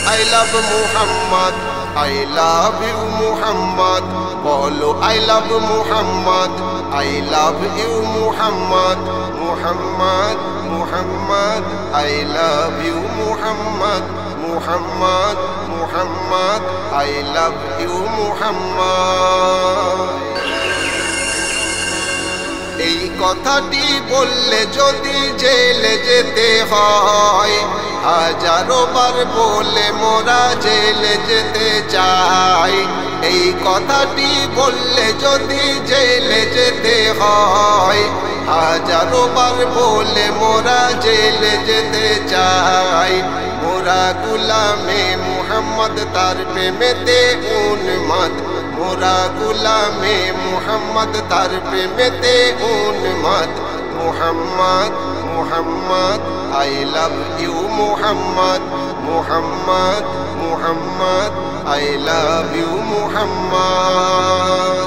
I love Muhammad, I love you Muhammad, bolo I love Muhammad, I love you Muhammad, Muhammad, Muhammad, I love you Muhammad, Muhammad, Muhammad, I love you Muhammad. এই কথাটি বললে যদি জেলে যেতে হয়, হাজারো বার বলে মোরা জেলে যেতে চাই। এই কথাটি বললে যদি জেলে যেতে হয়, হাজারো বার বলে মোরা জেলে যেতে চাই। মোরা গুলামে মুহাম্মদ তার প্রেমেতে উন্মাদ, মোরা গুলামে মুহাম্মদ তার প্রেমেতে উন্মাদ। Muhammad, Muhammad, I love you Muhammad, Muhammad, Muhammad, I love you Muhammad.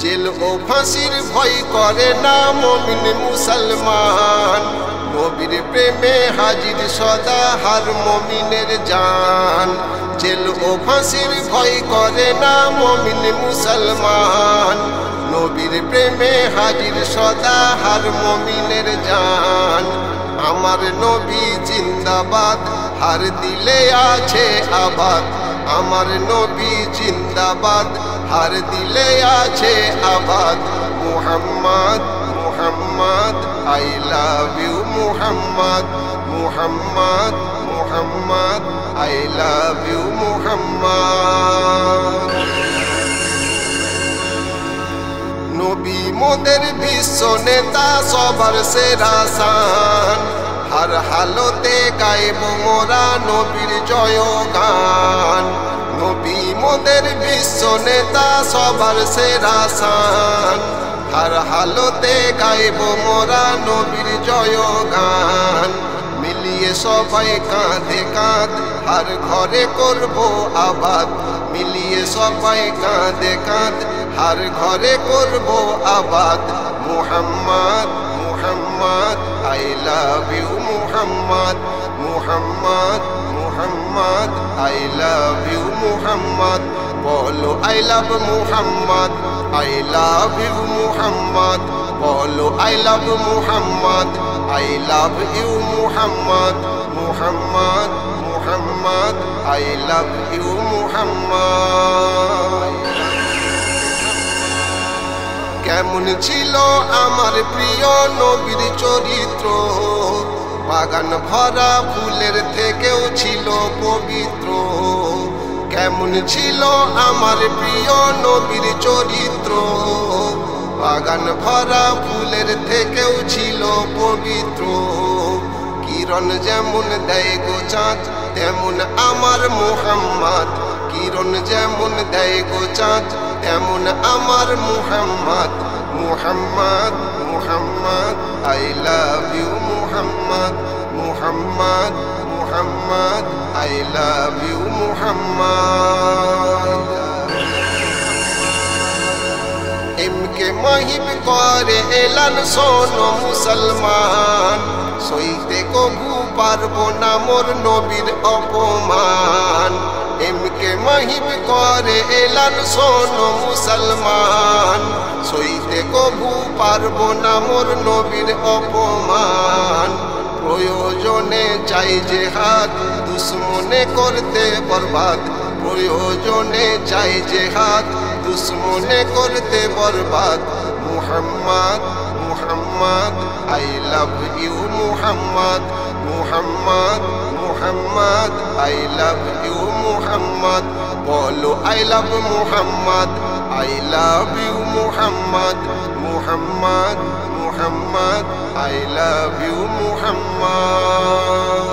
Jail ও ফাঁসির ভয় করে না মুমিন মুসলমান, নবীর প্রেমে হাজির সদা হার মুমিনের জান। জেল ও ফাঁসির ভয় করে না মুমিন মুসলমান, নবীর প্রেমে হাজির সদা হার মুমিনের জান। আমার নবী জিন্দাবাদ, হার দিলে আছে আবাদ। আমার নবী জিন্দাবাদ, হার দিলে আছে আবাদ। Muhammad, Muhammad, I love you Muhammad, Muhammad, Muhammad, I love you Muhammad. নবী মোদের বিশ্ব নেতা সবার সেরা শান, हर हालते गाइब मोरा नबीर जयगान। नबी मोदेर विश्व नेता सबार सेरा शान, हर हालते गाइब मोरा नबीर जयगान। मिलिए सबाई काँधे काँध हर घरे करबो आबाद, मिलिए सबाई काँधे काँध हर घरे करबो आबाद। Muhammad, Muhammad, I love you Muhammad, Muhammad, Muhammad, I love you Muhammad. बोलो I love Muhammad, I love you Muhammad. बोलो I love Muhammad, I love you Muhammad, Muhammad, Muhammad, I love you Muhammad. কেমন ছিল আমার প্রিয় নবীর চরিত্র, বাগান ভরা ফুলের থেকেও ছিল পবিত্র। কেমন ছিল আমার প্রিয় নবীর চরিত্র, বাগান ভরা ফুলের থেকেও ছিল পবিত্র। কিরণ যেমন দেয় গো চাঁদ তেমন আমার মুহাম্মদ, কিরণ যেমন দেয় গো চাঁদ তেমন আমার Muhammad. Muhammad, Muhammad, I love you Muhammad, Muhammad, Muhammad, I love you Muhammad. এমকে মাহিব করে এলান শোনো মুসলমান, সইতে কবু পারবো না মোর নবীর অপমান। এমকে মাহিব করে এলান শোনো মুসলমান, সইতে কবু পারবো না মোর নবীর অপমান। প্রয়োজনে চাই জেহাদ দুশ্মনে করতে বরবাদ, প্রয়োজনে চাই জেহাদ দুশ্মনে করতে বরবাদ। Muhammad, Muhammad, I love you Muhammad, Muhammad, Muhammad, I love you Muhammad. বলো I love Muhammad, I love you Muhammad, Muhammad, Muhammad, I love you Muhammad.